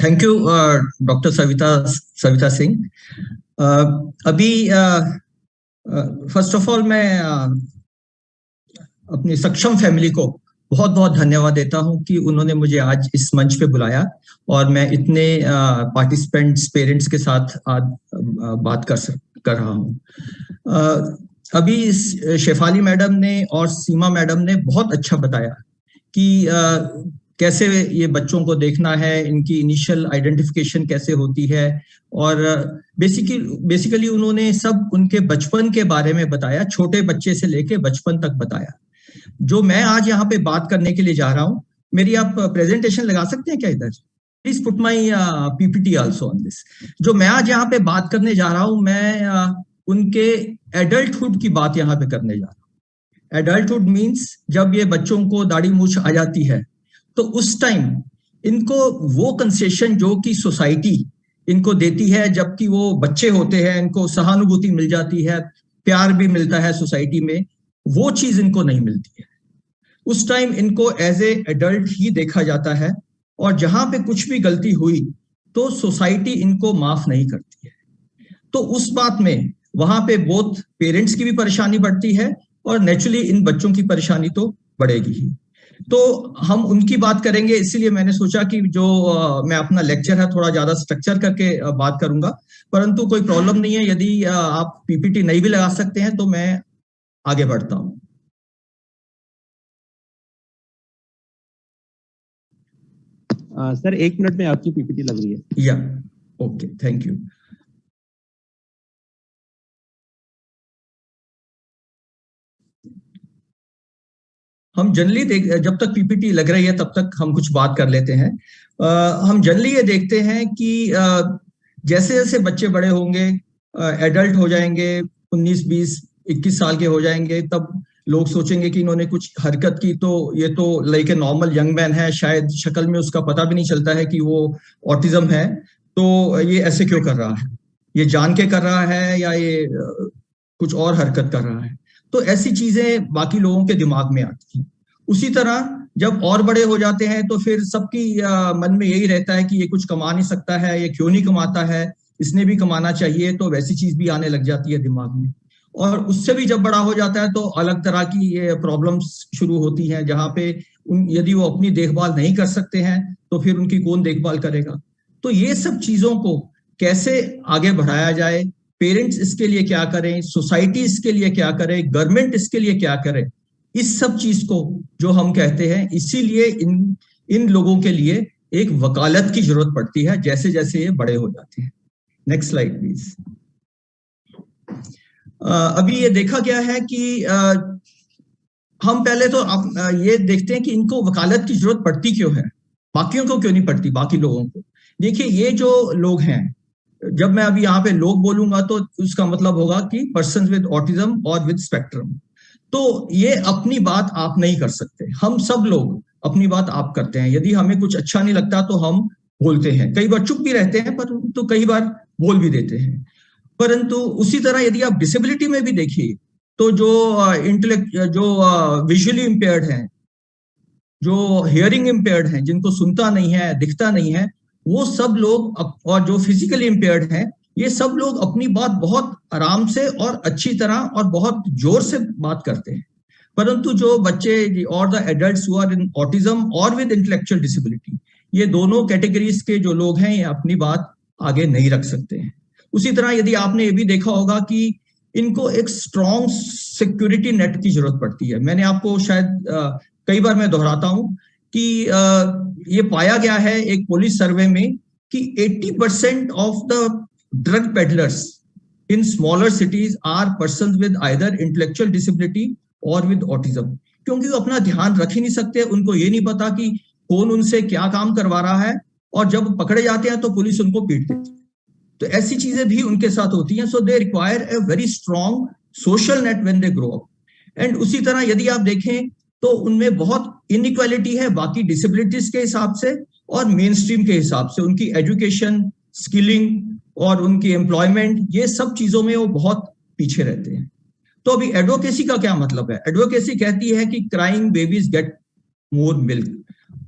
Thank you doctor Savita Singh. अभी first of all मैं अपनी सक्षम फैमिली को बहुत बहुत धन्यवाद देता हूं कि उन्होंने मुझे आज इस मंच पे बुलाया और मैं इतने पार्टिसिपेंट्स पेरेंट्स के साथ आज बात कर रहा हूं। अभी शेफाली मैडम ने और सीमा मैडम ने बहुत अच्छा बताया कि कैसे ये बच्चों को देखना है, इनकी इनिशियल आइडेंटिफिकेशन कैसे होती है, और बेसिकली उन्होंने सब उनके बचपन के बारे में बताया, छोटे बच्चे से लेके बचपन तक बताया। जो मैं आज यहाँ पे बात करने के लिए जा रहा हूँ, मेरी आप प्रेजेंटेशन लगा सकते हैं क्या इधर? Please put my PPT also on this. जो मैं आज यहाँ पे बात करने जा रहा हूँ, मैं उनके एडल्टहुड की बात यहाँ पे करने जा रहा हूँ। एडल्टहुड मीन्स जब ये बच्चों को दाढ़ी मूछ आ जाती है तो उस टाइम इनको वो कंसेशन जो कि सोसाइटी इनको देती है, जबकि वो बच्चे होते हैं, इनको सहानुभूति मिल जाती है, प्यार भी मिलता है सोसाइटी में, वो चीज इनको नहीं मिलती है। उस टाइम इनको एज ए एडल्ट ही देखा जाता है और जहां पे कुछ भी गलती हुई तो सोसाइटी इनको माफ नहीं करती है। तो उस बात में वहां पे बोथ पेरेंट्स की भी परेशानी बढ़ती है और नेचुरली इन बच्चों की परेशानी तो बढ़ेगी ही। तो हम उनकी बात करेंगे, इसीलिए मैंने सोचा कि जो मैं अपना लेक्चर है थोड़ा ज्यादा स्ट्रक्चर करके बात करूंगा, परंतु कोई प्रॉब्लम नहीं है। यदि आप पीपीटी नहीं भी लगा सकते हैं तो मैं आगे बढ़ता हूं। सर 1 मिनट में आपकी पीपीटी लग रही है। या ओके, थैंक यू। हम जनरली जब तक पीपीटी लग रही है तब तक हम कुछ बात कर लेते हैं। हम जनरली ये देखते हैं कि जैसे जैसे बच्चे बड़े होंगे, एडल्ट हो जाएंगे, 19, 20, 21 साल के हो जाएंगे, तब लोग सोचेंगे कि इन्होंने कुछ हरकत की तो ये तो like a normal young man है, शायद शक्ल में उसका पता भी नहीं चलता है कि वो ऑटिज्म है, तो ये ऐसे क्यों कर रहा है, ये जान के कर रहा है या ये कुछ और हरकत कर रहा है। तो ऐसी चीजें बाकी लोगों के दिमाग में आती हैं। उसी तरह जब और बड़े हो जाते हैं तो फिर सबकी मन में यही रहता है कि ये कुछ कमा नहीं सकता है, ये क्यों नहीं कमाता है, इसने भी कमाना चाहिए, तो वैसी चीज भी आने लग जाती है दिमाग में। और उससे भी जब बड़ा हो जाता है तो अलग तरह की ये प्रॉब्लम्स शुरू होती हैं, जहाँ पे यदि वो अपनी देखभाल नहीं कर सकते हैं तो फिर उनकी कौन देखभाल करेगा। तो ये सब चीजों को कैसे आगे बढ़ाया जाए, पेरेंट्स इसके लिए क्या करें, सोसाइटी इसके लिए क्या करे, गवर्नमेंट इसके लिए क्या करे, इस सब चीज को जो हम कहते हैं, इसीलिए इन लोगों के लिए एक वकालत की जरूरत पड़ती है जैसे जैसे ये बड़े हो जाते हैं। Next slide please. अभी ये देखा गया है कि हम पहले तो ये देखते हैं कि इनको वकालत की जरूरत पड़ती क्यों है, बाकियों को क्यों नहीं पड़ती, बाकी लोगों को। देखिए, ये जो लोग हैं, जब मैं अभी यहाँ पे लोग बोलूंगा तो उसका मतलब होगा कि पर्सन विद ऑटिज्म और विद स्पेक्ट्रम। तो ये अपनी बात आप नहीं कर सकते, हम सब लोग अपनी बात आप करते हैं। यदि हमें कुछ अच्छा नहीं लगता तो हम बोलते हैं, कई बार चुप भी रहते हैं, पर तो कई बार बोल भी देते हैं। परंतु उसी तरह यदि आप डिसेबिलिटी में भी देखिए तो जो विजुअली इम्पेयर्ड हैं, जो हियरिंग इम्पेयर्ड हैं, जिनको सुनता नहीं है, दिखता नहीं है, वो सब लोग, और जो फिजिकली इम्पेयर्ड हैं, ये सब लोग अपनी बात बहुत आराम से और अच्छी तरह और बहुत जोर से बात करते हैं। परंतु जो बच्चे और the adults who are in autism और विद इंटेलेक्चुअल डिसेबिलिटी, ये दोनों कैटेगरीज के जो लोग हैं, ये अपनी बात आगे नहीं रख सकते हैं। उसी तरह यदि आपने ये भी देखा होगा कि इनको एक स्ट्रॉन्ग सिक्योरिटी नेट की जरूरत पड़ती है। मैंने आपको शायद कई बार मैं दोहराता हूं कि ये पाया गया है एक पुलिस सर्वे में कि 80% of the drug peddlers in smaller cities are persons with either intellectual disability और विद ऑटिज्म, क्योंकि वो अपना ध्यान रख ही नहीं सकते। उनको ये नहीं पता कि कौन उनसे क्या काम करवा रहा है, और जब पकड़े जाते हैं तो पुलिस उनको पीट देती है। तो ऐसी चीजें भी उनके साथ होती हैं। So they require a very strong social net when they grow up. And उसी तरह यदि आप देखें तो उनमें बहुत इनइक्वालिटी है बाकी डिसेबिलिटीज के हिसाब से और मेन स्ट्रीम के हिसाब से। उनकी एजुकेशन, स्किलिंग और उनकी एम्प्लॉयमेंट, ये सब चीजों में वो बहुत पीछे रहते हैं। तो अभी एडवोकेसी का क्या मतलब है? एडवोकेसी कहती है कि crying babies get more milk.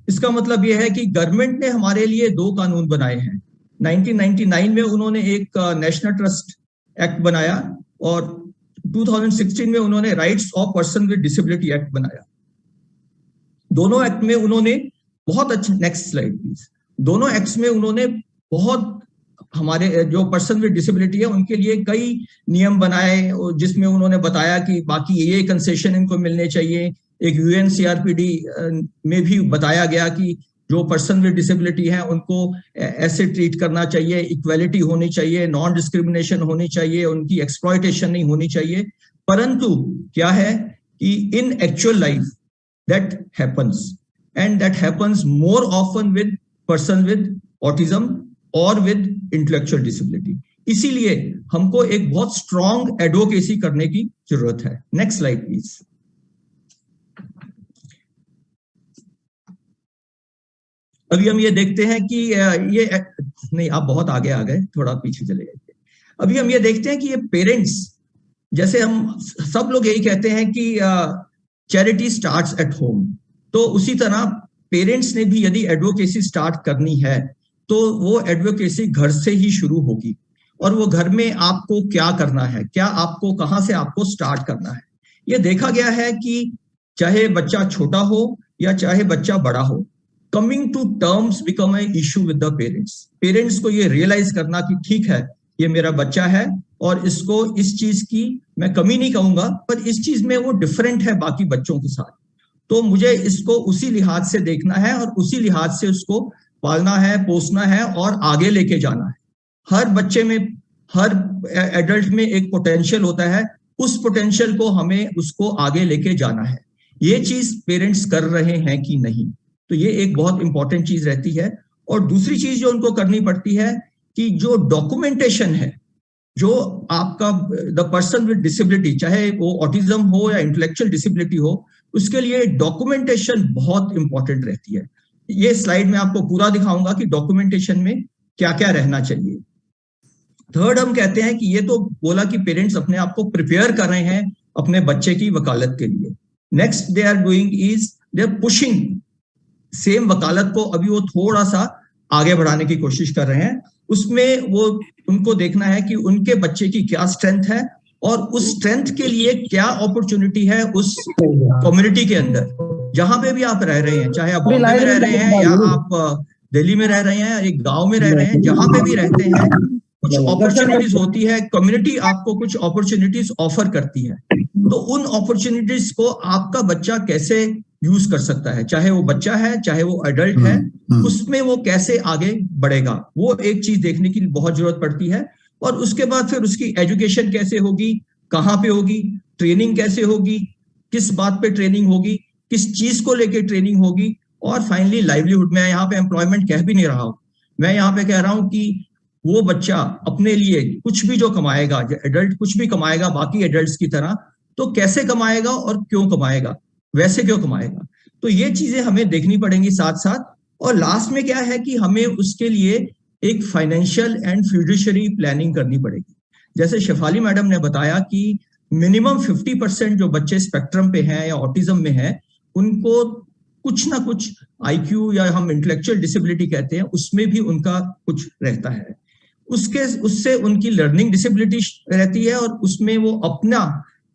इसका मतलब यह है कि गवर्नमेंट ने हमारे लिए 2 कानून बनाए हैं। 1999 में उन्होंने एक नेशनल ट्रस्ट एक्ट बनाया और 2016 में उन्होंने rights of person with disability act बनाया। दोनों एक्ट में उन्होंने बहुत अच्छे, नेक्स्ट स्लाइड प्लीज, दोनों एक्ट्स में उन्होंने बहुत हमारे जो पर्सन विद डिसेबिलिटी है उनके लिए कई नियम बनाए, जिसमें उन्होंने बताया कि बाकी ये कंसेशन इनको मिलने चाहिए। एक यूएनसीआरपीडी में भी बताया गया कि जो पर्सन विद डिसेबिलिटी है उनको ऐसे ट्रीट करना चाहिए, इक्वालिटी होनी चाहिए, नॉन डिस्क्रिमिनेशन होनी चाहिए, उनकी एक्सप्लॉयटेशन नहीं होनी चाहिए। परंतु क्या है कि इन actual life that happens and that happens more often with person with autism or with intellectual disability। इसीलिए हमको एक बहुत स्ट्रॉन्ग एडवोकेसी करने की जरूरत है। Next slide please. अभी हम ये देखते हैं कि ये नहीं, आप बहुत आगे आ गए, थोड़ा पीछे चले गए। अभी हम ये देखते हैं कि ये पेरेंट्स, जैसे हम सब लोग यही कहते हैं कि चैरिटी स्टार्ट्स एट होम, तो उसी तरह पेरेंट्स ने भी यदि एडवोकेसी स्टार्ट करनी है तो वो एडवोकेसी घर से ही शुरू होगी। और वो घर में आपको क्या करना है, क्या आपको कहाँ से आपको स्टार्ट करना है। ये देखा गया है कि चाहे बच्चा छोटा हो या चाहे बच्चा बड़ा हो, coming to terms become a issue with the parents. Parents को ये रियलाइज करना कि ठीक है, ये मेरा बच्चा है और इसको इस चीज की मैं कमी नहीं कहूंगा, पर इस चीज में वो डिफरेंट है बाकी बच्चों के साथ, तो मुझे इसको उसी लिहाज से देखना है और उसी लिहाज से उसको पालना है, पोसना है और आगे लेके जाना है। हर बच्चे में, हर एडल्ट में एक पोटेंशियल होता है, उस पोटेंशियल को हमें उसको आगे लेके जाना है। ये चीज पेरेंट्स कर रहे हैं कि नहीं, तो ये एक बहुत इंपॉर्टेंट चीज रहती है। और दूसरी चीज जो उनको करनी पड़ती है कि जो डॉक्यूमेंटेशन है, जो आपका द पर्सन विद डिसेबिलिटी, चाहे वो ऑटिज्म हो या इंटेलेक्चुअल डिसेबिलिटी हो, उसके लिए डॉक्यूमेंटेशन बहुत इंपॉर्टेंट रहती है। ये स्लाइड में आपको पूरा दिखाऊंगा कि डॉक्यूमेंटेशन में क्या क्या रहना चाहिए। थर्ड, हम कहते हैं कि ये तो बोला कि पेरेंट्स अपने आप को प्रिपेयर कर रहे हैं अपने बच्चे की वकालत के लिए। Next they are doing is they are pushing same वकालत को, अभी वो थोड़ा सा आगे बढ़ाने की कोशिश कर रहे हैं। उसमें वो उनको देखना है कि उनके बच्चे की क्या स्ट्रेंथ है और उस स्ट्रेंथ के लिए क्या अपॉर्चुनिटी है उस कम्युनिटी के अंदर, जहां पे भी आप रह रहे हैं, चाहे आप बॉम्बे में रह रहे हैं या आप दिल्ली में रह रहे हैं या एक गांव में रह रहे हैं, जहां पे भी रहते हैं कुछ अपॉर्चुनिटीज होती है, कम्युनिटी आपको कुछ अपॉर्चुनिटीज ऑफर करती है। तो उन अपॉर्चुनिटीज को आपका बच्चा कैसे यूज कर सकता है, चाहे वो बच्चा है चाहे वो एडल्ट है, उसमें वो कैसे आगे बढ़ेगा, वो एक चीज देखने की बहुत जरूरत पड़ती है। और उसके बाद फिर उसकी एजुकेशन कैसे होगी, कहाँ पे होगी, ट्रेनिंग कैसे होगी, किस बात पे ट्रेनिंग होगी, किस चीज को लेके ट्रेनिंग होगी, और फाइनली लाइवलीहुड। मैं यहाँ पे एम्प्लॉयमेंट कह भी नहीं रहा हूँ, मैं यहाँ पे कह रहा हूँ कि वो बच्चा अपने लिए कुछ भी जो कमाएगा, जो एडल्ट कुछ भी कमाएगा बाकी एडल्ट्स की तरह, तो कैसे कमाएगा और क्यों कमाएगा, वैसे क्यों कमाएगा। तो ये चीजें हमें देखनी पड़ेंगी साथ साथ। और लास्ट में क्या है कि हमें उसके लिए एक फाइनेंशियल एंड फिड्यूशियरी प्लानिंग करनी पड़ेगी। जैसे शेफाली मैडम ने बताया कि मिनिमम 50% जो बच्चे स्पेक्ट्रम पे हैं या ऑटिज्म में हैं, उनको कुछ ना कुछ आईक्यू या हम इंटेलेक्चुअल डिसेबिलिटी कहते हैं, उसमें भी उनका कुछ रहता है। उससे उनकी लर्निंग डिसेबिलिटी रहती है और उसमें वो अपना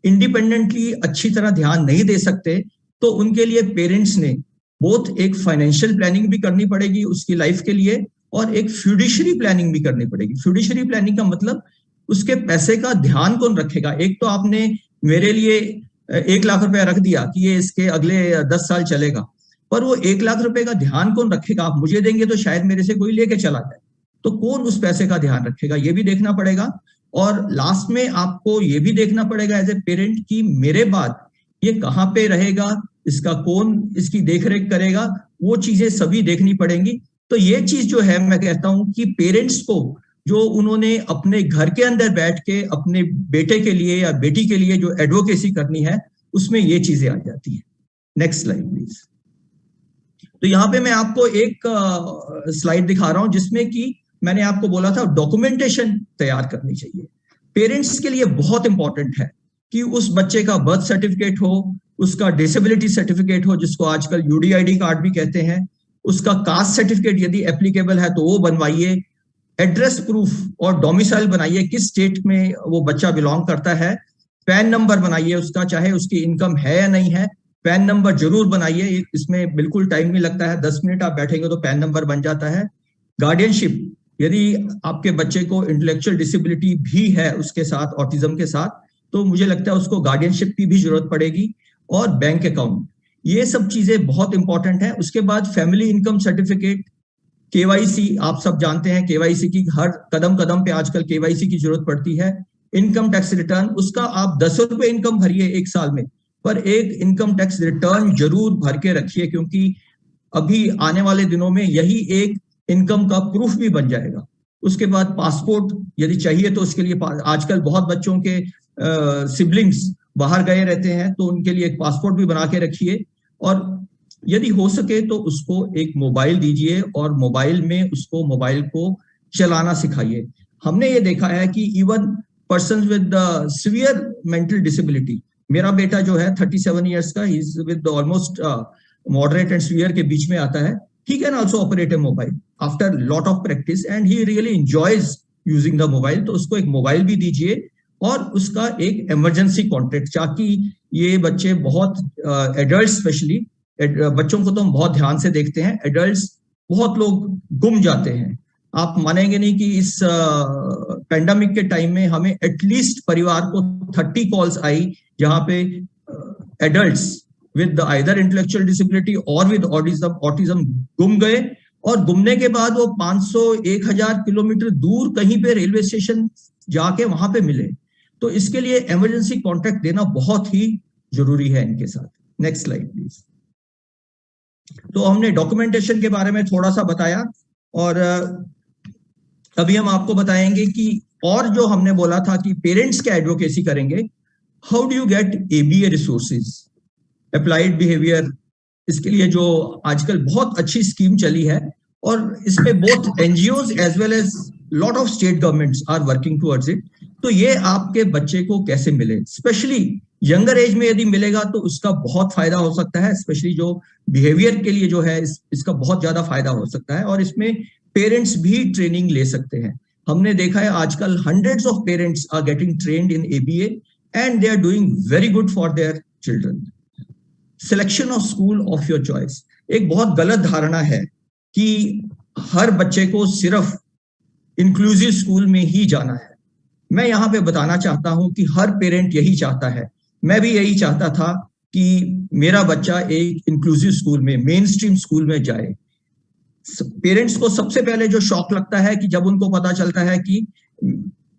इंडिपेंडेंटली अच्छी तरह ध्यान नहीं दे सकते। तो उनके लिए पेरेंट्स ने बोथ एक फाइनेंशियल प्लानिंग भी करनी पड़ेगी उसकी लाइफ के लिए और एक फ्यूडिशरी प्लानिंग भी करनी पड़ेगी। फ्यूडिशरी प्लानिंग का मतलब उसके पैसे का ध्यान कौन रखेगा। एक तो आपने मेरे लिए 1 लाख रुपया रख दिया कि ये इसके अगले 10 साल चलेगा, पर वो 1 लाख रुपए का ध्यान कौन रखेगा। आप मुझे देंगे तो शायद मेरे से कोई लेके चला जाए, तो कौन उस पैसे का ध्यान रखेगा, ये भी देखना पड़ेगा। और लास्ट में आपको ये भी देखना पड़ेगा एज ए पेरेंट कि मेरे बाद ये कहाँ पे रहेगा, इसका कौन इसकी देखरेख करेगा, वो चीजें सभी देखनी पड़ेंगी। तो ये चीज जो है, मैं कहता हूं कि पेरेंट्स को जो उन्होंने अपने घर के अंदर बैठ के अपने बेटे के लिए या बेटी के लिए जो एडवोकेसी करनी है, उसमें ये चीजें आ जाती हैं। Next slide please. तो यहाँ पे मैं आपको एक स्लाइड दिखा रहा हूं जिसमें कि मैंने आपको बोला था डॉक्यूमेंटेशन तैयार करनी चाहिए। पेरेंट्स के लिए बहुत इंपॉर्टेंट है कि उस बच्चे का बर्थ सर्टिफिकेट हो, उसका डिसेबिलिटी सर्टिफिकेट हो, जिसको आजकल यूडीआईडी कार्ड भी कहते हैं, उसका कास्ट सर्टिफिकेट यदि एप्लीकेबल है तो वो बनवाइए, एड्रेस प्रूफ और डोमिसाइल बनाइए, किस स्टेट में वो बच्चा बिलोंग करता है, पैन नंबर बनाइए उसका, चाहे उसकी इनकम है या नहीं है, पैन नंबर जरूर बनाइए, इसमें बिल्कुल टाइम नहीं लगता है, 10 मिनट आप बैठेंगे तो पैन नंबर बन जाता है। गार्डियनशिप, यदि आपके बच्चे को इंटेलेक्चुअल डिसेबिलिटी भी है उसके साथ, ऑटिज्म के साथ, तो मुझे लगता है उसको गार्डियनशिप की भी जरूरत पड़ेगी। और बैंक अकाउंट, ये सब चीजें बहुत इंपॉर्टेंट है। उसके बाद फैमिली इनकम सर्टिफिकेट, केवाईसी, आप सब जानते हैं केवाईसी की हर कदम कदम पे आजकल केवाईसी की जरूरत पड़ती है। इनकम टैक्स रिटर्न, उसका आप 10 रुपए इनकम भरिए एक साल में, पर एक इनकम टैक्स रिटर्न जरूर भर के रखिए, क्योंकि अभी आने वाले दिनों में यही एक इनकम का प्रूफ भी बन जाएगा। उसके बाद पासपोर्ट यदि चाहिए तो उसके लिए, आजकल बहुत बच्चों के सिबलिंग्स बाहर गए रहते हैं, तो उनके लिए एक पासपोर्ट भी बना के रखिए। और यदि हो सके तो उसको एक मोबाइल दीजिए और मोबाइल में उसको मोबाइल को चलाना सिखाइए। हमने ये देखा है कि even person with severe mental disability, मेरा बेटा जो है 37 इयर्स का, he is with almost moderate and severe के बीच में आता है, he can also operate a mobile after lot of practice and he really enjoys using the mobile। तो उसको एक मोबाइल भी दीजिए और उसका एक इमरजेंसी कॉन्टेक्ट, ताकि ये बच्चे बहुत एडल्ट स्पेशली, बच्चों को तो हम बहुत ध्यान से देखते हैं, एडल्ट्स बहुत लोग गुम जाते हैं। आप मानेंगे नहीं कि इस पेंडेमिक के टाइम में हमें एटलीस्ट परिवार को 30 कॉल्स आई जहां पे adults with either intellectual disability or with autism गुम गए, और गुमने के बाद वो 500-1000 किलोमीटर दूर कहीं पे रेलवे स्टेशन जाके वहां पे मिले। तो इसके लिए इमरजेंसी कॉन्टेक्ट देना बहुत ही जरूरी है इनके साथ। Next slide please. तो हमने डॉक्यूमेंटेशन के बारे में थोड़ा सा बताया, और अभी हम आपको बताएंगे कि और जो हमने बोला था कि पेरेंट्स क्या एडवोकेसी करेंगे, how do you get ABA resources, applied behaviour, इसके लिए जो आजकल बहुत अच्छी स्कीम चली है, और इसमें both NGOs as well as lot of state governments are working towards it. तो ये आपके बच्चे को कैसे मिले, स्पेशली यंगर एज में यदि मिलेगा तो उसका बहुत फायदा हो सकता है, स्पेशली जो बिहेवियर के लिए जो है इसका बहुत ज्यादा फायदा हो सकता है, और इसमें पेरेंट्स भी ट्रेनिंग ले सकते हैं। हमने देखा है आजकल hundreds of parents are getting trained in ABA and they are doing very good for their children. Selection of school of your choice, एक बहुत गलत धारणा है कि हर बच्चे को सिर्फ इंक्लूसिव स्कूल में ही जाना है। मैं यहाँ पे बताना चाहता हूं कि हर पेरेंट यही चाहता है, मैं भी यही चाहता था कि मेरा बच्चा एक इंक्लूसिव स्कूल में, मेन स्ट्रीम स्कूल में जाए। पेरेंट्स को सबसे पहले जो शॉक लगता है कि जब उनको पता चलता है कि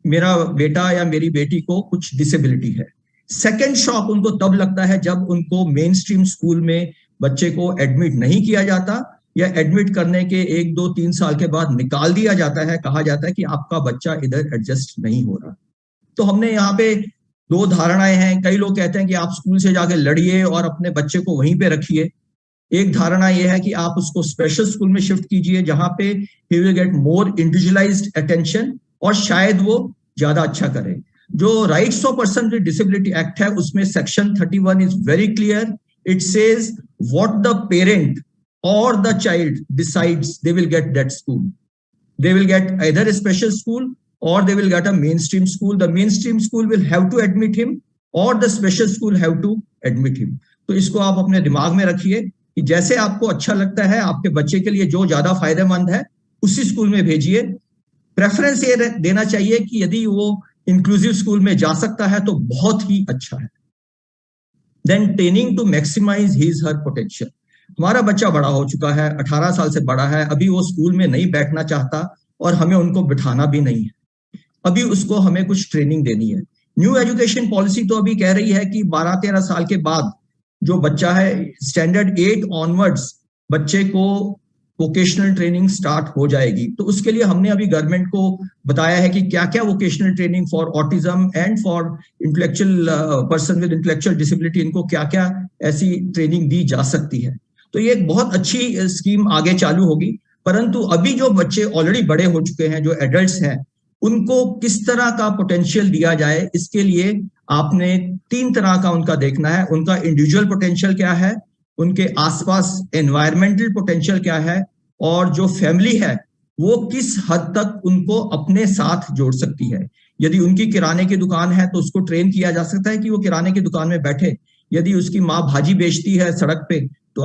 मेरा बेटा या मेरी बेटी को कुछ डिसेबिलिटी है। सेकेंड शॉक उनको तब लगता है जब उनको मेन स्ट्रीम स्कूल में बच्चे को एडमिट नहीं किया जाता, या एडमिट करने के 1, 2, 3 साल के बाद निकाल दिया जाता है, कहा जाता है कि आपका बच्चा इधर एडजस्ट नहीं हो रहा। तो हमने यहाँ पे 2 धारणाएं हैं। कई लोग कहते हैं कि आप स्कूल से जाके लड़िए और अपने बच्चे को वहीं पे रखिए। एक धारणा यह है कि आप उसको स्पेशल स्कूल में शिफ्ट कीजिए जहां पे he will get more individualised attention, और शायद वो ज्यादा अच्छा करे। जो rights of person with disability act है उसमें section 31 is very clear. It says what the parent or the child decides, they will get that school. They will get either a special school or they will get a mainstream school. The mainstream school will have to admit him or the special school have to admit him. तो इसको आप अपने दिमाग में रखिए कि जैसे आपको अच्छा लगता है, आपके बच्चे के लिए जो ज्यादा फायदेमंद है उसी स्कूल में भेजिए। प्रेफरेंस ये देना चाहिए कि यदि वो इंक्लूसिव स्कूल में जा सकता है तो बहुत ही अच्छा है। Then training to maximize his her potential. हमारा बच्चा बड़ा हो चुका है, 18 साल से बड़ा है, अभी वो स्कूल में नहीं बैठना चाहता और हमें उनको बिठाना भी नहीं है। अभी उसको हमें कुछ ट्रेनिंग देनी है। न्यू एजुकेशन पॉलिसी तो अभी कह रही है कि 12-13 साल के बाद जो बच्चा है, स्टैंडर्ड 8 ऑनवर्ड्स बच्चे को वोकेशनल ट्रेनिंग स्टार्ट हो जाएगी। तो उसके लिए हमने अभी गवर्नमेंट को बताया है कि क्या क्या vocational training for autism and for intellectual person with intellectual disability, इनको क्या क्या ऐसी ट्रेनिंग दी जा सकती है। तो ये एक बहुत अच्छी स्कीम आगे चालू होगी। परंतु अभी जो बच्चे ऑलरेडी बड़े हो चुके हैं, जो एडल्ट्स हैं, उनको किस तरह का पोटेंशियल दिया जाए, इसके लिए आपने 3 तरह का उनका देखना है। उनका इंडिविजुअल पोटेंशियल क्या है, उनके आसपास एनवायरमेंटल पोटेंशियल क्या है, और जो फैमिली है वो किस हद तक उनको अपने साथ जोड़ सकती है। यदि उनकी किराने की दुकान है तो उसको ट्रेन किया जा सकता है कि वो किराने की दुकान में बैठे। यदि उसकी माँ भाजी बेचती है सड़क पे, तो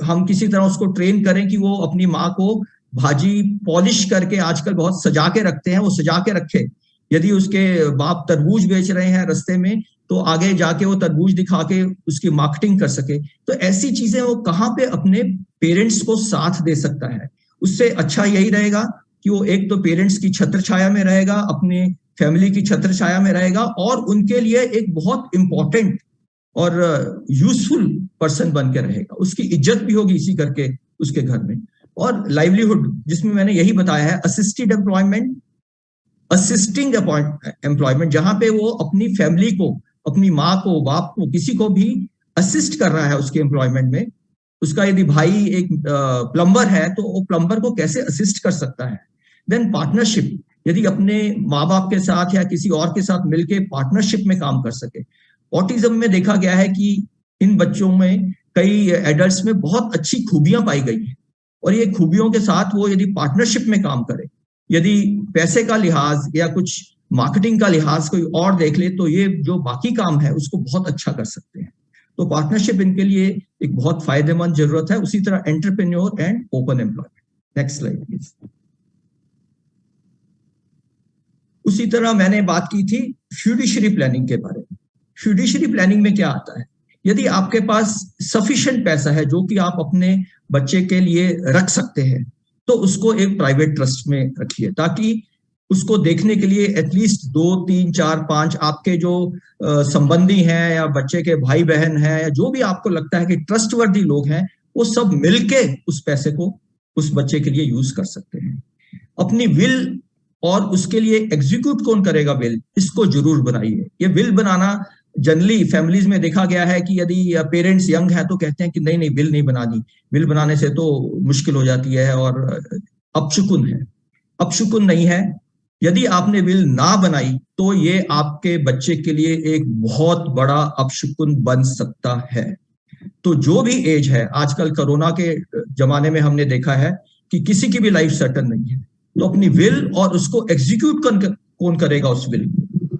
हम किसी तरह उसको ट्रेन करें कि वो अपनी माँ को भाजी पॉलिश करके, आजकल बहुत सजा के रखते हैं, वो सजा के रखे। यदि उसके बाप तरबूज बेच रहे हैं रास्ते में, तो आगे जाके वो तरबूज दिखा के उसकी मार्केटिंग कर सके। तो ऐसी चीजें वो कहाँ पे अपने पेरेंट्स को साथ दे सकता है। उससे अच्छा यही रहेगा कि वो एक तो पेरेंट्स की छत्र छाया में रहेगा, अपने फैमिली की छत्र छाया में रहेगा, और उनके लिए एक बहुत इंपॉर्टेंट और यूजफुल पर्सन बन के रहेगा। उसकी इज्जत भी होगी इसी करके उसके घर में। और लाइवलीहुड, जिसमें मैंने यही बताया है, असिस्टेड एम्प्लॉयमेंट, असिस्टिंग एम्प्लॉयमेंट, जहां पे वो अपनी फैमिली को, अपनी माँ को, बाप को, किसी को भी असिस्ट कर रहा है उसके एम्प्लॉयमेंट में। उसका यदि भाई एक प्लम्बर है तो वो प्लम्बर को कैसे असिस्ट कर सकता है। देन पार्टनरशिप, यदि अपने माँ बाप के साथ या किसी और के साथ मिलके पार्टनरशिप में काम कर सके। ऑटिज्म में देखा गया है कि इन बच्चों में, कई एडल्ट्स में बहुत अच्छी खूबियां पाई गई हैं, और ये खूबियों के साथ वो यदि पार्टनरशिप में काम करे, यदि पैसे का लिहाज या कुछ मार्केटिंग का लिहाज कोई और देख ले, तो ये जो बाकी काम है उसको बहुत अच्छा कर सकते हैं। तो पार्टनरशिप इनके लिए एक बहुत फायदेमंद जरूरत है। उसी तरह entrepreneur and open employment. Next slide please. उसी तरह मैंने बात की थी फ्यूडिशरी प्लानिंग के बारे में। फ्यूडिशरी प्लानिंग में क्या आता है, यदि आपके पास सफिशिएंट पैसा है जो कि आप अपने बच्चे के लिए रख सकते हैं, तो उसको एक प्राइवेट ट्रस्ट में रखिए, ताकि उसको देखने के लिए एटलीस्ट 2, 3, 4, 5 आपके जो संबंधी हैं या बच्चे के भाई बहन हैं या जो भी आपको लगता है कि ट्रस्टवर्दी लोग हैं, वो सब मिलके उस पैसे को उस बच्चे के लिए यूज कर सकते हैं। अपनी विल, और उसके लिए एग्जीक्यूट कौन करेगा विल, इसको जरूर बनाइए। ये विल बनाना जनरली फैमिलीज में देखा गया है कि यदि पेरेंट्स यंग है तो कहते हैं कि नहीं नहीं विल नहीं बनानी, विल बनाने से तो मुश्किल हो जाती है और अपशुकुन है। अपशुकुन नहीं है। यदि आपने विल ना बनाई तो ये आपके बच्चे के लिए एक बहुत बड़ा अपशुकुन बन सकता है। तो जो भी एज है, आजकल कोरोना के जमाने में हमने देखा है कि किसी की भी लाइफ सर्टन नहीं है, तो अपनी विल और उसको एग्जीक्यूट कौन करेगा उस विल,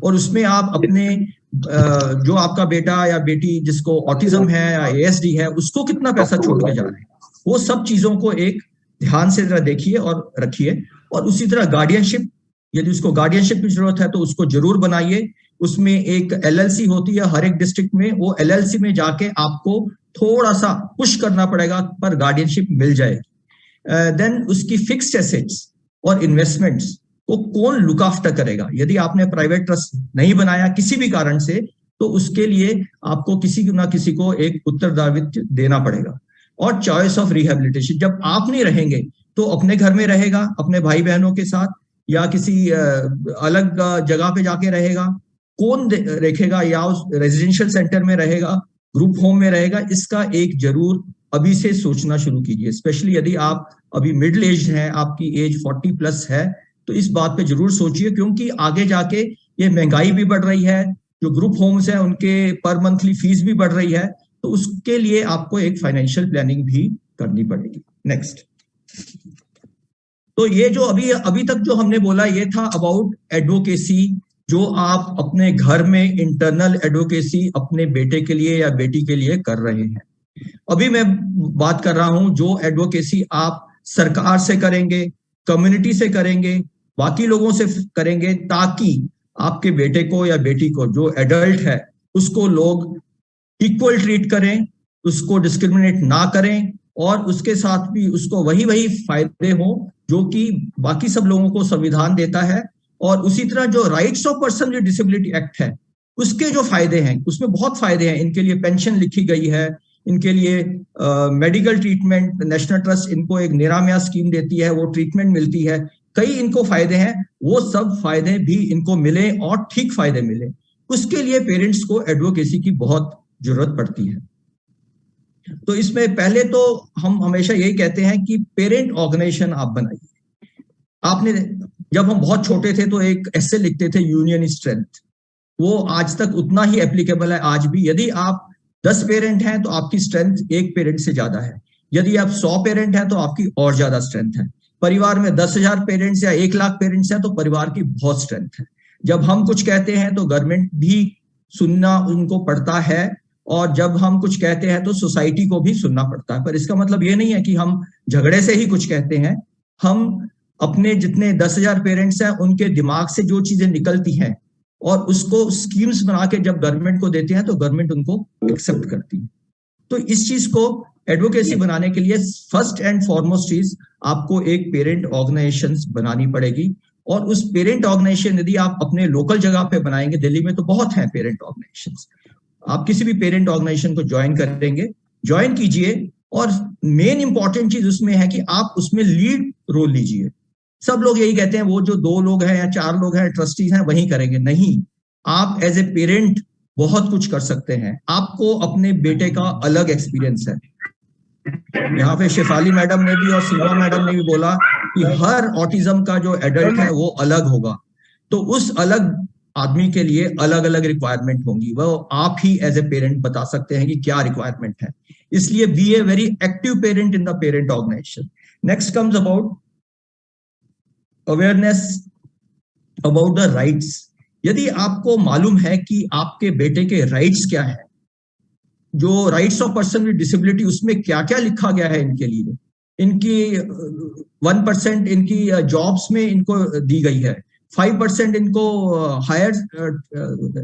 और उसमें आप अपने जो आपका बेटा या बेटी जिसको ऑटिज्म है या ASD है, उसको कितना पैसा छोड़ के जा रहे हैं, वो सब चीजों को एक ध्यान से जरा देखिए और रखिए। और उसी तरह गार्डियनशिप, यदि उसको गार्डियनशिप की जरूरत है तो उसको जरूर बनाइए। उसमें एक LLC होती है हर एक डिस्ट्रिक्ट में, वो LLC में जाके आपको थोड़ा सा पुश करना पड़ेगा, पर गार्डियनशिप मिल जाएगी। देन उसकी फिक्स्ड एसेट्स और इन्वेस्टमेंट्स को कौन लुक आफ्टर करेगा। यदि आपने प्राइवेट ट्रस्ट नहीं बनाया किसी भी कारण से, तो उसके लिए आपको किसी ना किसी को एक उत्तरदायित्व देना पड़ेगा। और चॉइस ऑफ रिहेबिलिटेशन, जब आप नहीं रहेंगे तो अपने घर में रहेगा, अपने भाई बहनों के साथ, या किसी अलग जगह पे जाके रहेगा, कौन रखेगा, या उस रेजिडेंशियल सेंटर में रहेगा, ग्रुप होम में रहेगा, इसका एक जरूर अभी से सोचना शुरू कीजिए। स्पेशली यदि आप अभी मिडिल एज हैं, आपकी एज 40+ है, तो इस बात पे जरूर सोचिए, क्योंकि आगे जाके ये महंगाई भी बढ़ रही है, जो ग्रुप होम्स हैं उनके पर मंथली फीस भी बढ़ रही है, तो उसके लिए आपको एक फाइनेंशियल प्लानिंग भी करनी पड़ेगी। नेक्स्ट। तो ये जो अभी तक जो हमने बोला, ये था अबाउट एडवोकेसी, जो आप अपने घर में इंटरनल एडवोकेसी अपने बेटे के लिए या बेटी के लिए कर रहे हैं। अभी मैं बात कर रहा हूं जो एडवोकेसी आप सरकार से करेंगे, कम्युनिटी से करेंगे, बाकी लोगों से करेंगे, ताकि आपके बेटे को या बेटी को, जो एडल्ट है, उसको लोग इक्वल ट्रीट करें, उसको डिस्क्रिमिनेट ना करें, और उसके साथ भी उसको वही फायदे हो जो कि बाकी सब लोगों को संविधान देता है। और उसी तरह जो rights of person with disability act है, उसके जो फायदे हैं, उसमें बहुत फायदे हैं। इनके लिए पेंशन लिखी गई है, इनके लिए मेडिकल ट्रीटमेंट, नेशनल ट्रस्ट इनको एक निरामया स्कीम देती है, वो ट्रीटमेंट मिलती है, कई इनको फायदे हैं। वो सब फायदे भी इनको मिले और ठीक फायदे मिले, उसके लिए पेरेंट्स को एडवोकेसी की बहुत जरूरत पड़ती है। तो इसमें पहले तो हम हमेशा यही कहते हैं कि पेरेंट ऑर्गेनाइजेशन आप बनाइए। आपने, जब हम बहुत छोटे थे तो एक ऐसे लिखते थे यूनियन स्ट्रेंथ, वो आज तक उतना ही एप्लीकेबल है आज भी। यदि आप 10 पेरेंट हैं तो आपकी स्ट्रेंथ एक पेरेंट से ज्यादा है। यदि आप 100 पेरेंट हैं तो आपकी और ज्यादा स्ट्रेंथ है। परिवार में 10,000 पेरेंट्स या 1,00,000 पेरेंट्स हैं तो परिवार की बहुत स्ट्रेंथ है। जब हम कुछ कहते हैं तो गवर्नमेंट भी सुनना उनको पड़ता है, और जब हम कुछ कहते हैं तो सोसाइटी को भी सुनना पड़ता है। पर इसका मतलब ये नहीं है कि हम झगड़े से ही कुछ कहते हैं। हम अपने जितने 10,000 पेरेंट्स हैं उनके दिमाग से जो चीजें निकलती हैं और उसको स्कीम्स बना के जब गवर्नमेंट को देते हैं तो गवर्नमेंट उनको एक्सेप्ट करती है। तो इस चीज को एडवोकेसी बनाने के लिए फर्स्ट एंड फॉरमोस्ट चीज आपको एक पेरेंट ऑर्गेनाइजेशन बनानी पड़ेगी। और उस पेरेंट ऑर्गेनाइजेशन यदि आप अपने लोकल जगह पे बनाएंगे, दिल्ली में तो बहुत है पेरेंट ऑर्गेनाइजेशन, आप किसी भी पेरेंट ऑर्गेनाइजेशन को ज्वाइन करेंगे, ज्वाइन कीजिए। और मेन इंपॉर्टेंट चीज उसमें है कि आप उसमें लीड रोल लीजिए। सब लोग यही कहते हैं वो जो 2 लोग हैं या 4 लोग हैं ट्रस्टीज हैं वही करेंगे, नहीं। आप एज ए पेरेंट बहुत कुछ कर सकते हैं। आपको अपने बेटे का अलग एक्सपीरियंस है। यहाँ पे शेफाली मैडम ने भी और सिल्वा मैडम ने भी बोला कि हर ऑटिज्म का जो एडल्ट है वो अलग होगा, तो उस अलग आदमी के लिए अलग अलग रिक्वायरमेंट होंगी। वो आप ही एज ए पेरेंट बता सकते हैं कि क्या रिक्वायरमेंट है। इसलिए be a very active parent in the parent organisation. Next comes about awareness about the rights. यदि आपको मालूम है कि आपके बेटे के राइट्स क्या है, जो rights of person with disability, उसमें क्या क्या लिखा गया है इनके लिए, इनकी 1% इनकी जॉब्स में इनको दी गई है, 5% इनको हायर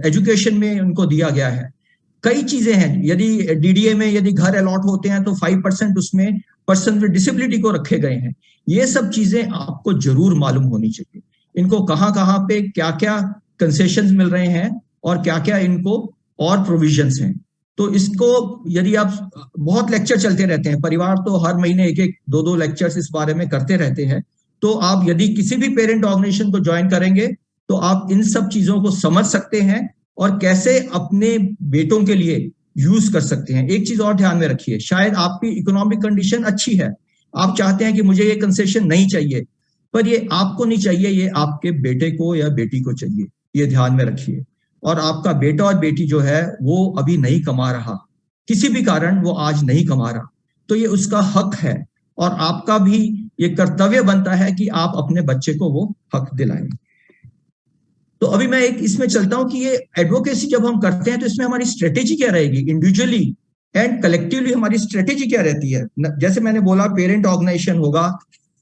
एजुकेशन में इनको दिया गया है, कई चीजें हैं। यदि डीडीए में यदि घर अलॉट होते हैं तो 5% उसमें पर्सन विद डिसेबिलिटी को रखे गए हैं। ये सब चीजें आपको जरूर मालूम होनी चाहिए। इनको कहाँ पे क्या क्या कंसेशंस मिल रहे हैं और क्या क्या इनको और प्रोविजंस हैं। तो इसको यदि आप, बहुत लेक्चर चलते रहते हैं, परिवार तो हर महीने 1-1, 2-2 लेक्चर्स इस बारे में करते रहते हैं। तो आप यदि किसी भी पेरेंट ऑर्गेनाइजेशन को ज्वाइन करेंगे तो आप इन सब चीजों को समझ सकते हैं और कैसे अपने बेटों के लिए यूज कर सकते हैं। एक चीज और ध्यान में रखिए, शायद आपकी इकोनॉमिक कंडीशन अच्छी है, आप चाहते हैं कि मुझे ये कंसेशन नहीं चाहिए, पर ये आपको नहीं चाहिए, ये आपके बेटे को या बेटी को चाहिए, ये ध्यान में रखिए। और आपका बेटा और बेटी जो है वो अभी नहीं कमा रहा, किसी भी कारण वो आज नहीं कमा रहा, तो ये उसका हक है और आपका भी ये कर्तव्य बनता है कि आप अपने बच्चे को वो हक दिलाएं। तो अभी मैं एक इसमें चलता हूं कि ये एडवोकेसी जब हम करते हैं तो इसमें हमारी स्ट्रेटेजी क्या रहेगी, इंडिविजुअली एंड कलेक्टिवली हमारी स्ट्रेटेजी क्या रहती है। जैसे मैंने बोला पेरेंट ऑर्गेनाइजेशन होगा,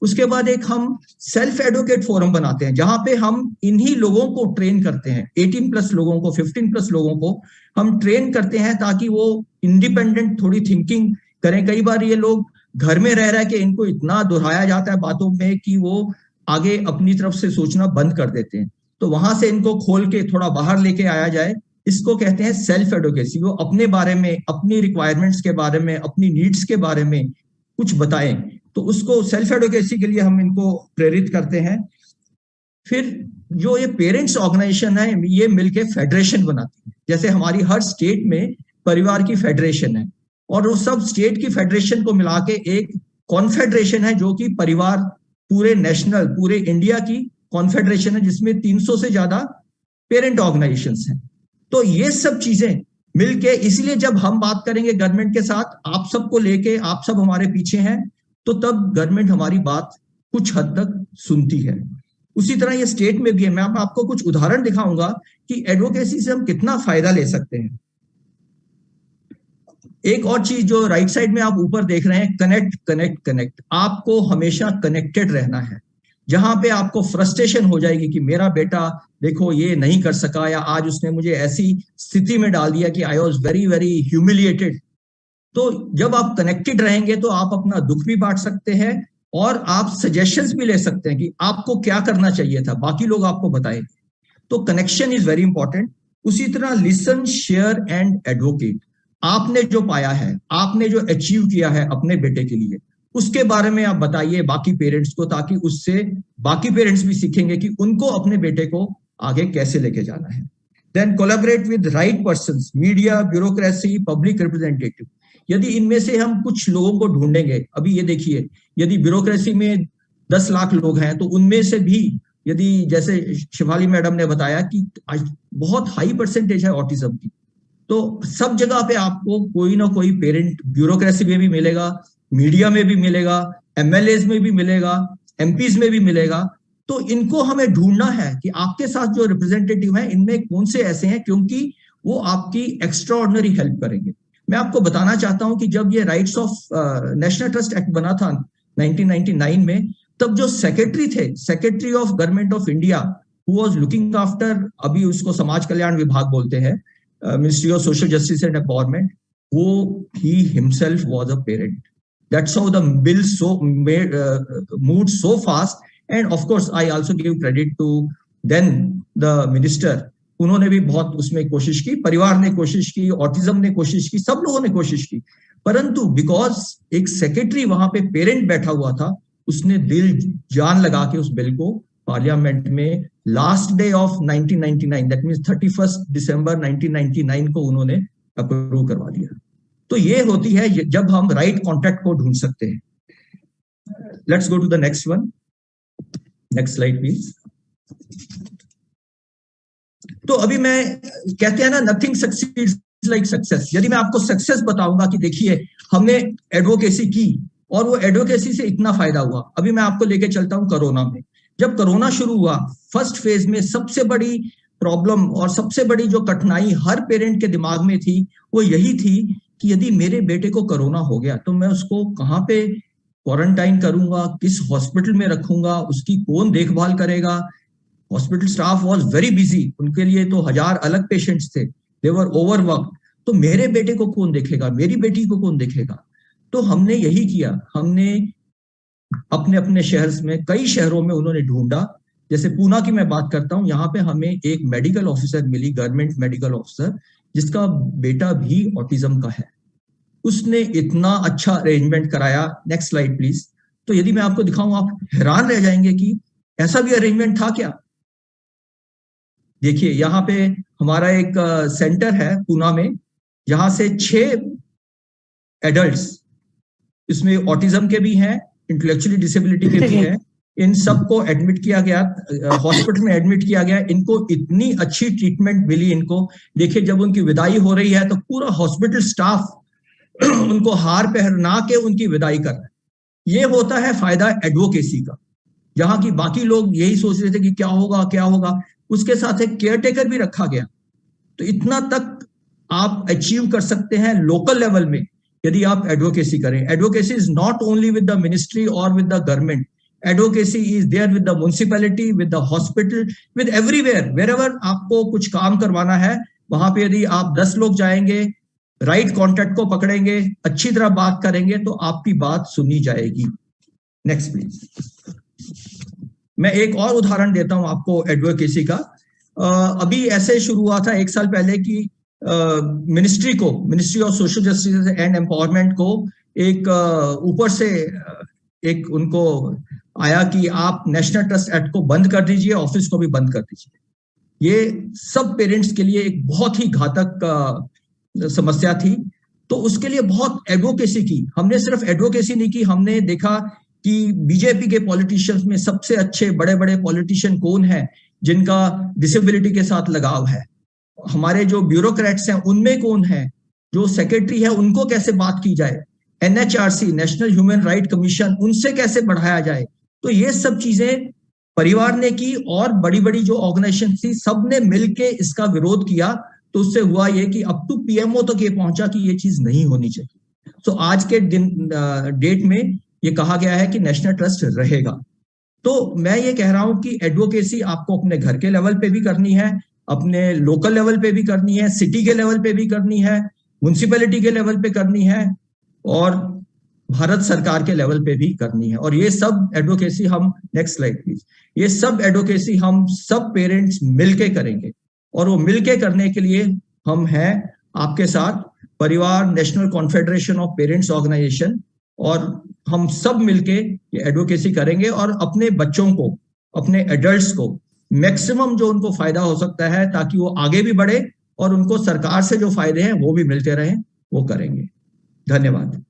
उसके बाद एक हम सेल्फ एडवोकेट फोरम बनाते हैं जहां पे हम इन्हीं लोगों को ट्रेन करते हैं, 18+ लोगों को, 15+ लोगों को हम ट्रेन करते हैं ताकि वो इंडिपेंडेंट थोड़ी थिंकिंग करें। कई बार ये लोग घर में रह रहे के इनको इतना दोहराया जाता है बातों में कि वो आगे अपनी तरफ से सोचना बंद कर देते हैं। तो वहां से इनको खोल के थोड़ा बाहर लेके आया जाए, इसको कहते हैं सेल्फ एडवोकेसी। वो अपने बारे में, अपनी रिक्वायरमेंट्स के बारे में, अपनी नीड्स के बारे में कुछ बताएं, तो उसको सेल्फ एडवोकेसी के लिए हम इनको प्रेरित करते हैं। फिर जो ये पेरेंट्स ऑर्गेनाइजेशन है ये मिलके फेडरेशन बनाती है। जैसे हमारी हर स्टेट में परिवार की फेडरेशन है और वो सब स्टेट की फेडरेशन को मिला के एक कॉन्फेडरेशन है जो कि परिवार पूरे नेशनल, पूरे इंडिया की कॉन्फेडरेशन है जिसमें 300 से ज्यादा पेरेंट ऑर्गेनाइजेशंस हैं। तो ये सब चीजें मिलके, इसलिए जब हम बात करेंगे गवर्नमेंट के साथ, आप सबको लेके, आप सब हमारे पीछे हैं, तो तब गवर्नमेंट हमारी बात कुछ हद तक सुनती है। उसी तरह ये स्टेट में भी है। मैं आपको कुछ उदाहरण दिखाऊंगा कि एडवोकेसी से हम कितना फायदा ले सकते हैं। एक और चीज जो राइट साइड में आप ऊपर देख रहे हैं, कनेक्ट कनेक्ट कनेक्ट। आपको हमेशा कनेक्टेड रहना है। जहां पे आपको फ्रस्ट्रेशन हो जाएगी कि मेरा बेटा देखो ये नहीं कर सका, या आज उसने मुझे ऐसी स्थिति में डाल दिया कि I was very very humiliated, तो जब आप कनेक्टेड रहेंगे तो आप अपना दुख भी बांट सकते हैं और आप सजेशंस भी ले सकते हैं कि आपको क्या करना चाहिए था, बाकी लोग आपको बताएंगे। तो कनेक्शन इज वेरी इंपॉर्टेंट। उसी तरह लिसन, शेयर एंड एडवोकेट। आपने जो पाया है, आपने जो अचीव किया है अपने बेटे के लिए, उसके बारे में आप बताइए बाकी पेरेंट्स को, ताकि उससे बाकी पेरेंट्स भी सीखेंगे कि उनको अपने बेटे को आगे कैसे लेके जाना है। Then collaborate with right persons, media, bureaucracy, public representative. यदि इनमें से हम कुछ लोगों को ढूंढेंगे, अभी ये देखिए यदि ब्यूरोक्रेसी में 10 लाख लोग हैं तो उनमें से भी यदि जैसे शिफाली मैडम ने बताया कि बहुत हाई परसेंटेज है ऑटिज्म की, तो सब जगह पे आपको कोई ना कोई पेरेंट ब्यूरोक्रेसी में भी मिलेगा, मीडिया में भी मिलेगा, एमएलएज में भी मिलेगा, एमपीज में भी मिलेगा। तो इनको हमें ढूंढना है कि आपके साथ जो रिप्रेजेंटेटिव हैं इनमें कौन से ऐसे हैं, क्योंकि वो आपकी एक्स्ट्रा ऑर्डिनरी हेल्प करेंगे। मैं आपको बताना चाहता हूं कि जब ये rights of national trust act बना था 1999 में, तब जो सेक्रेटरी थे, secretary of government of India who was looking after, अभी उसको समाज कल्याण विभाग बोलते हैं, ministry of social justice and empowerment, वो ही himself was a parent. That's how the bill moved so fast, and of course I also give credit to then the minister। उन्होंने भी बहुत उसमें कोशिश की, परिवार ने कोशिश की, ऑटिज्म ने कोशिश की, सब लोगों ने कोशिश की, परंतु बिकॉज एक सेक्रेटरी वहां पे पेरेंट बैठा हुआ था, उसने दिल जान लगा के उस बिल को पार्लियामेंट में last day of 1999, that means 31 दिसंबर 1999 को उन्होंने अप्रूव करवा दिया। तो ये होती है जब हम राइट कॉन्ट्रैक्ट को ढूंढ सकते हैं। Let's go to the next one, next slide please. तो अभी मैं, कहते हैं ना, नथिंग सक्सीड्स लाइक सक्सेस। यदि मैं आपको सक्सेस बताऊंगा कि देखिए हमने एडवोकेसी की और वो एडवोकेसी से इतना फायदा हुआ, अभी मैं आपको लेके चलता हूं कोरोना में। जब कोरोना शुरू हुआ, फर्स्ट फेज में सबसे बड़ी प्रॉब्लम और सबसे बड़ी जो कठिनाई हर पेरेंट के दिमाग में थी, वो यही थी कि यदि मेरे बेटे को कोरोना हो गया तो मैं उसको कहाँ पे क्वारंटाइन करूंगा, किस हॉस्पिटल में रखूंगा, उसकी कौन देखभाल करेगा। Hospital staff was very busy, उनके लिए तो 1000 अलग पेशेंट्स थे, दे वर ओवरवर्क्ड। तो मेरे बेटे को कौन देखेगा, मेरी बेटी को कौन देखेगा। तो हमने यही किया, हमने अपने अपने शहर में, कई शहरों में उन्होंने ढूंढा। जैसे पूना की मैं बात करता हूं, यहाँ पे हमें एक मेडिकल ऑफिसर मिली, गवर्नमेंट मेडिकल ऑफिसर, जिसका बेटा भी ऑटिज्म का है। उसने इतना अच्छा अरेंजमेंट कराया। Next slide please. तो यदि मैं आपको दिखाऊं, आप हैरान रह जाएंगे कि ऐसा भी अरेंजमेंट था क्या। देखिए यहाँ पे हमारा एक सेंटर है पूना में, जहां से 6 एडल्ट्स, इसमें ऑटिज्म के भी हैं, इंटेलेक्चुअली डिसेबिलिटी के भी हैं, इन सबको एडमिट किया गया, हॉस्पिटल में एडमिट किया गया। इनको इतनी अच्छी ट्रीटमेंट मिली इनको। देखिए जब उनकी विदाई हो रही है तो पूरा हॉस्पिटल स्टाफ उनको हार पहना के उनकी विदाई कर रहा है। ये होता है फायदा एडवोकेसी का, जहां की बाकी लोग यही सोच रहे थे कि क्या होगा क्या होगा। उसके साथ एक केयरटेकर भी रखा गया। तो इतना तक आप अचीव कर सकते हैं लोकल लेवल में यदि आप एडवोकेसी करें। Advocacy is not only with the ministry और with the government, advocacy is there with the municipality, with the hospital, with everywhere. Wherever आपको कुछ काम करवाना है, वहां पे यदि आप 10 लोग जाएंगे, राइट कॉन्ट्रैक्ट को पकड़ेंगे, अच्छी तरह बात करेंगे, तो आपकी बात सुनी जाएगी। Next please. मैं एक और उदाहरण देता हूं आपको एडवोकेसी का। अभी ऐसे शुरू हुआ था 1 साल पहले कि मिनिस्ट्री को, ministry of social justice and empowerment को एक ऊपर से एक उनको आया कि आप नेशनल ट्रस्ट एक्ट को बंद कर दीजिए, ऑफिस को भी बंद कर दीजिए। ये सब पेरेंट्स के लिए एक बहुत ही घातक समस्या थी। तो उसके लिए बहुत एडवोकेसी की हमने। सिर्फ एडवोकेसी नहीं की, हमने देखा कि बीजेपी के पॉलिटिशियंस में सबसे अच्छे बड़े बड़े पॉलिटिशियन कौन है जिनका डिसेबिलिटी के साथ लगाव है, हमारे जो ब्यूरोक्रेट्स हैं उनमें कौन है, जो सेक्रेटरी है उनको कैसे बात की जाए, NHRC national human right commission, उनसे कैसे बढ़ाया जाए। तो ये सब चीजें परिवार ने की और बड़ी बड़ी जो ऑर्गेनाइजेशन थी सबने मिलके इसका विरोध किया। तो उससे हुआ ये कि अप टू पीएमओ तक ये पहुंचा कि ये चीज नहीं होनी चाहिए। तो आज के डेट में ये कहा गया है कि नेशनल ट्रस्ट रहेगा। तो मैं ये कह रहा हूं कि एडवोकेसी आपको अपने घर के लेवल पे भी करनी है, अपने लोकल लेवल पे भी करनी है, सिटी के लेवल पे भी करनी है, म्युनिसिपैलिटी के लेवल पे करनी है और भारत सरकार के लेवल पे भी करनी है। और ये सब एडवोकेसी हम, नेक्स्ट स्लाइड प्लीज, ये सब एडवोकेसी हम सब पेरेंट्स मिलके करेंगे। और वो मिलके करने के लिए हम हैं आपके साथ, Parivaar national confederation of parents organisation, और हम सब मिलके ये एडवोकेसी करेंगे और अपने बच्चों को, अपने एडल्ट्स को मैक्सिमम जो उनको फायदा हो सकता है ताकि वो आगे भी बढ़े और उनको सरकार से जो फायदे हैं वो भी मिलते रहें, वो करेंगे। धन्यवाद।